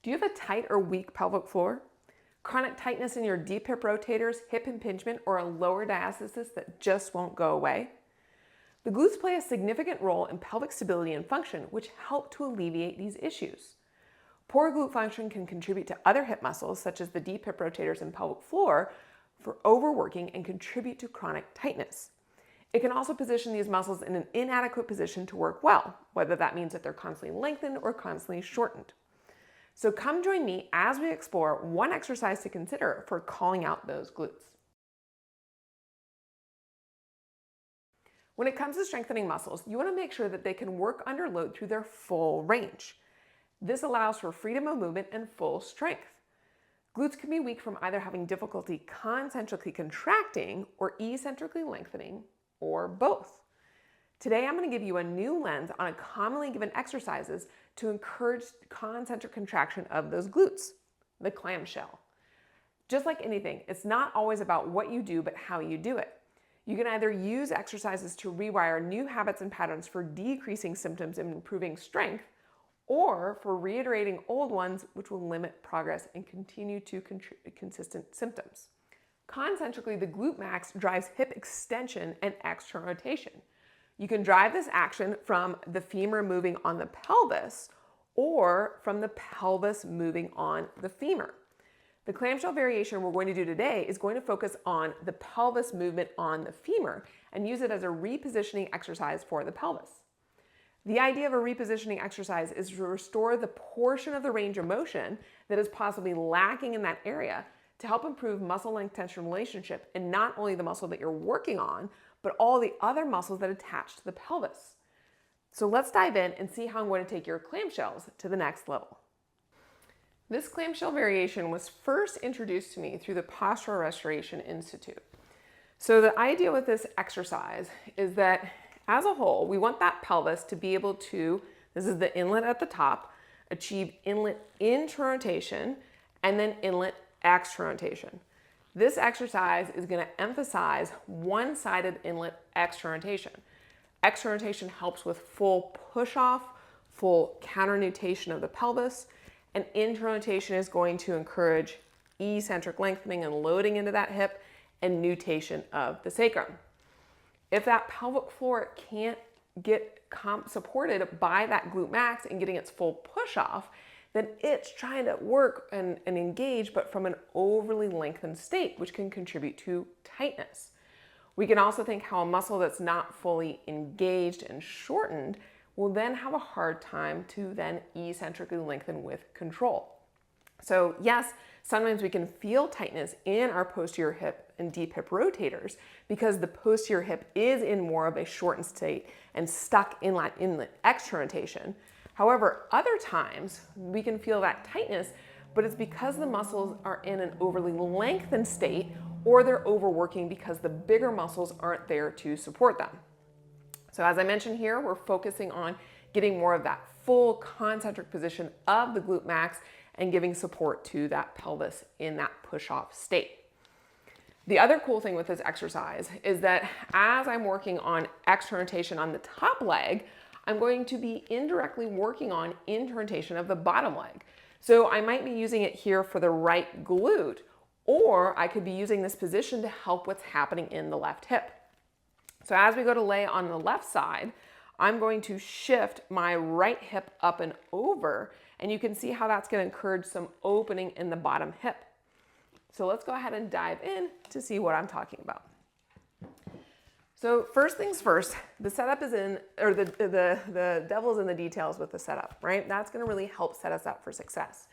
Do you have a tight or weak pelvic floor? Chronic tightness in your deep hip rotators, hip impingement, or a lower diastasis that just won't go away? The glutes play a significant role in pelvic stability and function, which help to alleviate these issues. Poor glute function can contribute to other hip muscles, such as the deep hip rotators and pelvic floor, for overworking and contribute to chronic tightness. It can also position these muscles in an inadequate position to work well, whether that means that they're constantly lengthened or constantly shortened. So come join me as we explore one exercise to consider for calling out those glutes. When it comes to strengthening muscles, you want to make sure that they can work under load through their full range. This allows for freedom of movement and full strength. Glutes can be weak from either having difficulty concentrically contracting or eccentrically lengthening, or both. Today, I'm going to give you a new lens on a commonly given exercises to encourage concentric contraction of those glutes, the clamshell. Just like anything, it's not always about what you do, but how you do it. You can either use exercises to rewire new habits and patterns for decreasing symptoms and improving strength, or for reiterating old ones, which will limit progress and continue to consistent symptoms. Concentrically, the glute max drives hip extension and external rotation. You can drive this action from the femur moving on the pelvis or from the pelvis moving on the femur. The clamshell variation we're going to do today is going to focus on the pelvis movement on the femur and use it as a repositioning exercise for the pelvis. The idea of a repositioning exercise is to restore the portion of the range of motion that is possibly lacking in that area to help improve muscle length tension relationship in not only the muscle that you're working on, but all the other muscles that attach to the pelvis. So let's dive in and see how I'm going to take your clamshells to the next level. This clamshell variation was first introduced to me through the Posterior Restoration Institute. So the idea with this exercise is that as a whole, we want that pelvis to be able to, this is the inlet at the top, achieve inlet internal rotation and then inlet external rotation. This exercise is going to emphasize one-sided inlet external rotation. External rotation helps with full push-off, full counter-nutation of the pelvis, and internal rotation is going to encourage eccentric lengthening and loading into that hip and nutation of the sacrum. If that pelvic floor can't get supported by that glute max and getting its full push-off, then it's trying to work and engage, but from an overly lengthened state, which can contribute to tightness. We can also think how a muscle that's not fully engaged and shortened will then have a hard time to then eccentrically lengthen with control. So yes, sometimes we can feel tightness in our posterior hip and deep hip rotators because the posterior hip is in more of a shortened state and stuck inlet external rotation. However, other times we can feel that tightness, but it's because the muscles are in an overly lengthened state or they're overworking because the bigger muscles aren't there to support them. So as I mentioned here, we're focusing on getting more of that full concentric position of the glute max and giving support to that pelvis in that push-off state. The other cool thing with this exercise is that as I'm working on external rotation on the top leg, I'm going to be indirectly working on internal rotation of the bottom leg. So I might be using it here for the right glute, or I could be using this position to help what's happening in the left hip. So as we go to lay on the left side, I'm going to shift my right hip up and over, and you can see how that's going to encourage some opening in the bottom hip. So let's go ahead and dive in to see what I'm talking about. So first things first, the setup is in, or the devil's in the details with the setup, right? That's going to really help set us up for success.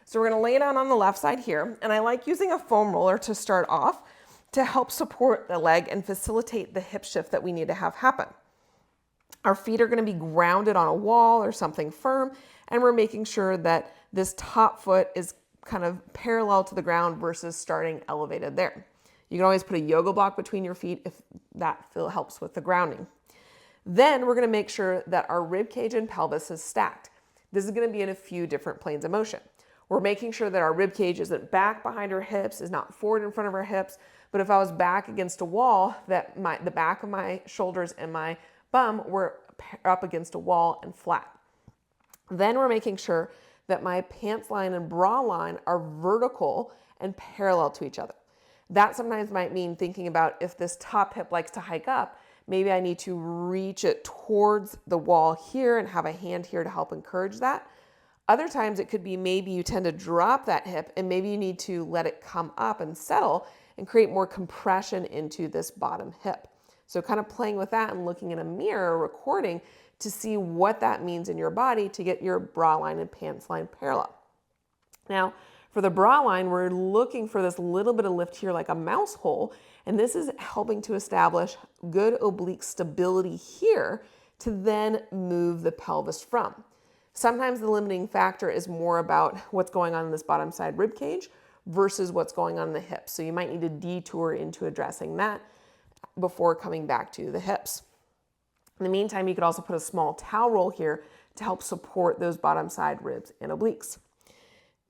So we're going to lay it on the left side here, and I like using a foam roller to start off to help support the leg and facilitate the hip shift that we need to have happen. Our feet are going to be grounded on a wall or something firm, and we're making sure that this top foot is kind of parallel to the ground versus starting elevated there. You can always put a yoga block between your feet if that helps with the grounding. Then we're going to make sure that our rib cage and pelvis is stacked. This is going to be in a few different planes of motion. We're making sure that our rib cage isn't back behind our hips, is not forward in front of our hips, but if I was back against a wall, that the back of my shoulders and my bum were up against a wall and flat. Then we're making sure that my pants line and bra line are vertical and parallel to each other. That sometimes might mean thinking about if this top hip likes to hike up, maybe I need to reach it towards the wall here and have a hand here to help encourage that. Other times it could be maybe you tend to drop that hip and maybe you need to let it come up and settle and create more compression into this bottom hip. So kind of playing with that and looking in a mirror, recording to see what that means in your body to get your bra line and pants line parallel. Now, for the bra line, we're looking for this little bit of lift here like a mouse hole, and this is helping to establish good oblique stability here to then move the pelvis from. Sometimes the limiting factor is more about what's going on in this bottom side rib cage versus what's going on in the hips. So you might need to detour into addressing that before coming back to the hips. In the meantime, you could also put a small towel roll here to help support those bottom side ribs and obliques.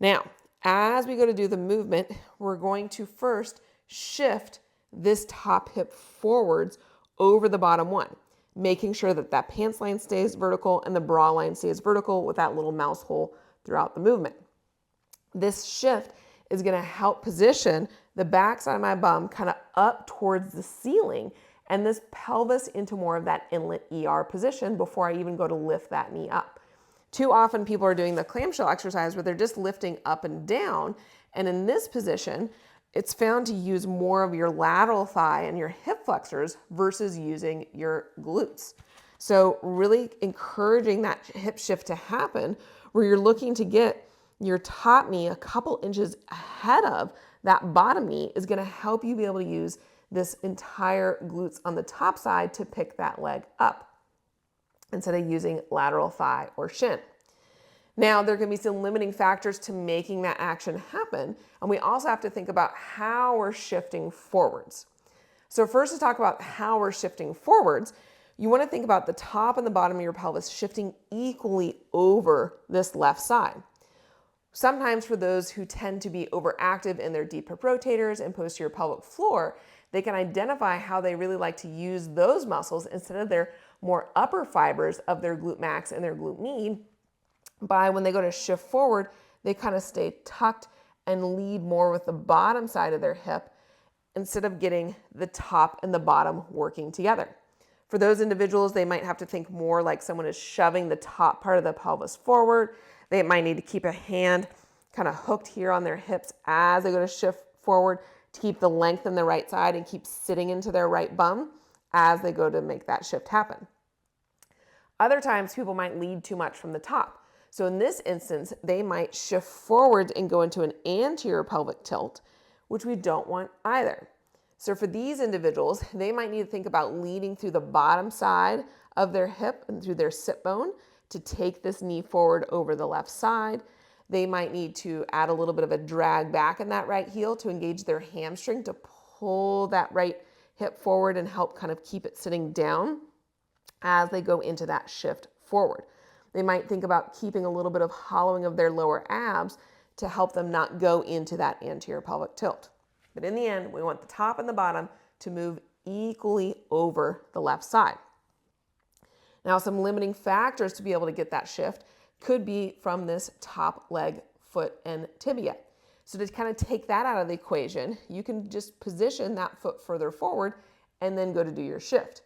Now, as we go to do the movement, we're going to first shift this top hip forwards over the bottom one, making sure that that pants line stays vertical and the bra line stays vertical with that little mouse hole throughout the movement. This shift is going to help position the backside of my bum kind of up towards the ceiling and this pelvis into more of that inlet ER position before I even go to lift that knee up. Too often people are doing the clamshell exercise where they're just lifting up and down. And in this position, it's found to use more of your lateral thigh and your hip flexors versus using your glutes. So really encouraging that hip shift to happen where you're looking to get your top knee a couple inches ahead of that bottom knee is going to help you be able to use this entire glutes on the top side to pick that leg up instead of using lateral thigh or shin. Now, there can be some limiting factors to making that action happen, and we also have to think about how we're shifting forwards. So first, to talk about how we're shifting forwards, you want to think about the top and the bottom of your pelvis shifting equally over this left side. Sometimes for those who tend to be overactive in their deep hip rotators and posterior pelvic floor, they can identify how they really like to use those muscles instead of their more upper fibers of their glute max and their glute med by when they go to shift forward, they kind of stay tucked and lead more with the bottom side of their hip instead of getting the top and the bottom working together. For those individuals, they might have to think more like someone is shoving the top part of the pelvis forward. They might need to keep a hand kind of hooked here on their hips as they go to shift forward to keep the length in the right side and keep sitting into their right bum as they go to make that shift happen. Other times people might lead too much from the top. So in this instance, they might shift forward and go into an anterior pelvic tilt, which we don't want either. So for these individuals, they might need to think about leading through the bottom side of their hip and through their sit bone to take this knee forward over the left side. They might need to add a little bit of a drag back in that right heel to engage their hamstring to pull that right hip forward and help kind of keep it sitting down as they go into that shift forward. They might think about keeping a little bit of hollowing of their lower abs to help them not go into that anterior pelvic tilt. But in the end, we want the top and the bottom to move equally over the left side. Now, some limiting factors to be able to get that shift could be from this top leg, foot, and tibia. So to kind of take that out of the equation, you can just position that foot further forward and then go to do your shift.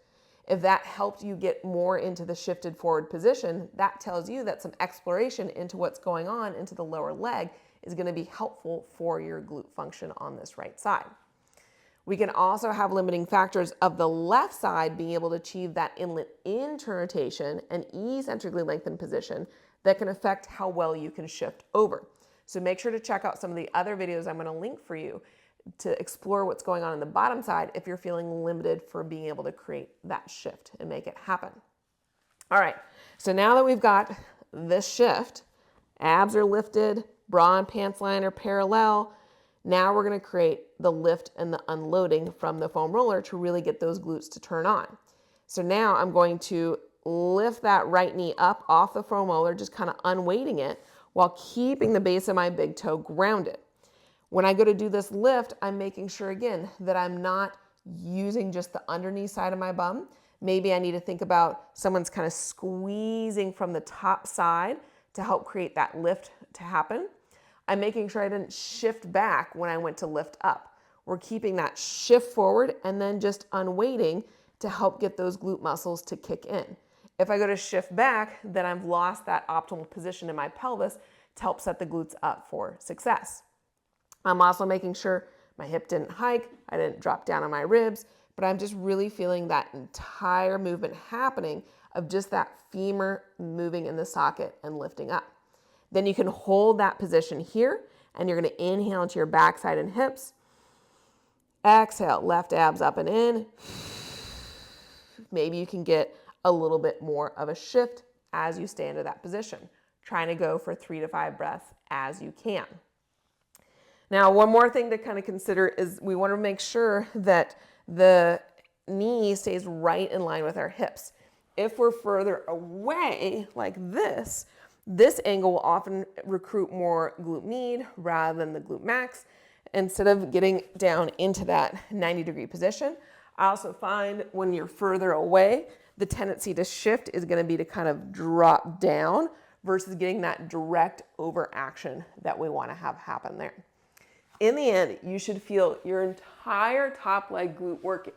If that helped you get more into the shifted forward position, that tells you that some exploration into what's going on into the lower leg is going to be helpful for your glute function on this right side. We can also have limiting factors of the left side being able to achieve that inlet into rotation and eccentrically lengthened position that can affect how well you can shift over. So make sure to check out some of the other videos I'm going to link for you to explore what's going on in the bottom side if you're feeling limited for being able to create that shift and make it happen. All right, so now that we've got this shift, abs are lifted, bra and pants line are parallel, now we're going to create the lift and the unloading from the foam roller to really get those glutes to turn on. So now I'm going to lift that right knee up off the foam roller, just kind of unweighting it while keeping the base of my big toe grounded. When I go to do this lift, I'm making sure again that I'm not using just the underneath side of my bum. Maybe I need to think about someone's kind of squeezing from the top side to help create that lift to happen. I'm making sure I didn't shift back when I went to lift up. We're keeping that shift forward and then just unweighting to help get those glute muscles to kick in. If I go to shift back, then I've lost that optimal position in my pelvis to help set the glutes up for success. I'm also making sure my hip didn't hike, I didn't drop down on my ribs, but I'm just really feeling that entire movement happening of just that femur moving in the socket and lifting up. Then you can hold that position here, and you're going to inhale into your backside and hips. Exhale, left abs up and in. Maybe you can get a little bit more of a shift as you stay into that position. Trying to go for 3 to 5 breaths as you can. Now, one more thing to kind of consider is we want to make sure that the knee stays right in line with our hips. If we're further away like this angle will often recruit more glute med rather than the glute max. Instead of getting down into that 90-degree position, I also find when you're further away, the tendency to shift is going to be to kind of drop down versus getting that direct overaction that we want to have happen there. In the end, you should feel your entire top leg glute working.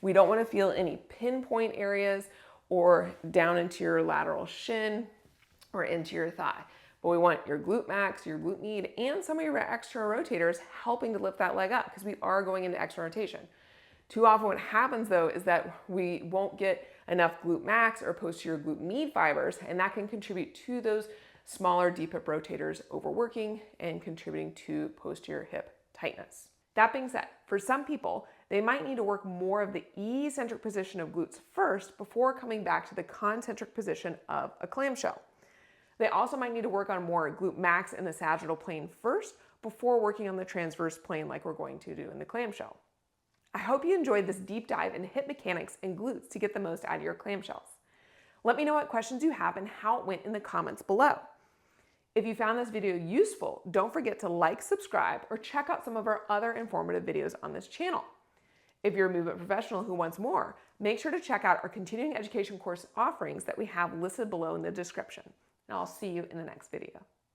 We don't want to feel any pinpoint areas or down into your lateral shin or into your thigh. But we want your glute max, your glute med, and some of your extra rotators helping to lift that leg up because we are going into extra rotation. Too often what happens though is that we won't get enough glute max or posterior glute med fibers, and that can contribute to those smaller deep hip rotators overworking and contributing to posterior hip tightness. That being said, for some people, they might need to work more of the eccentric position of glutes first before coming back to the concentric position of a clamshell. They also might need to work on more glute max in the sagittal plane first before working on the transverse plane like we're going to do in the clamshell. I hope you enjoyed this deep dive into hip mechanics and glutes to get the most out of your clamshells. Let me know what questions you have and how it went in the comments below. If you found this video useful, don't forget to like, subscribe, or check out some of our other informative videos on this channel. If you're a movement professional who wants more, make sure to check out our continuing education course offerings that we have listed below in the description. And I'll see you in the next video.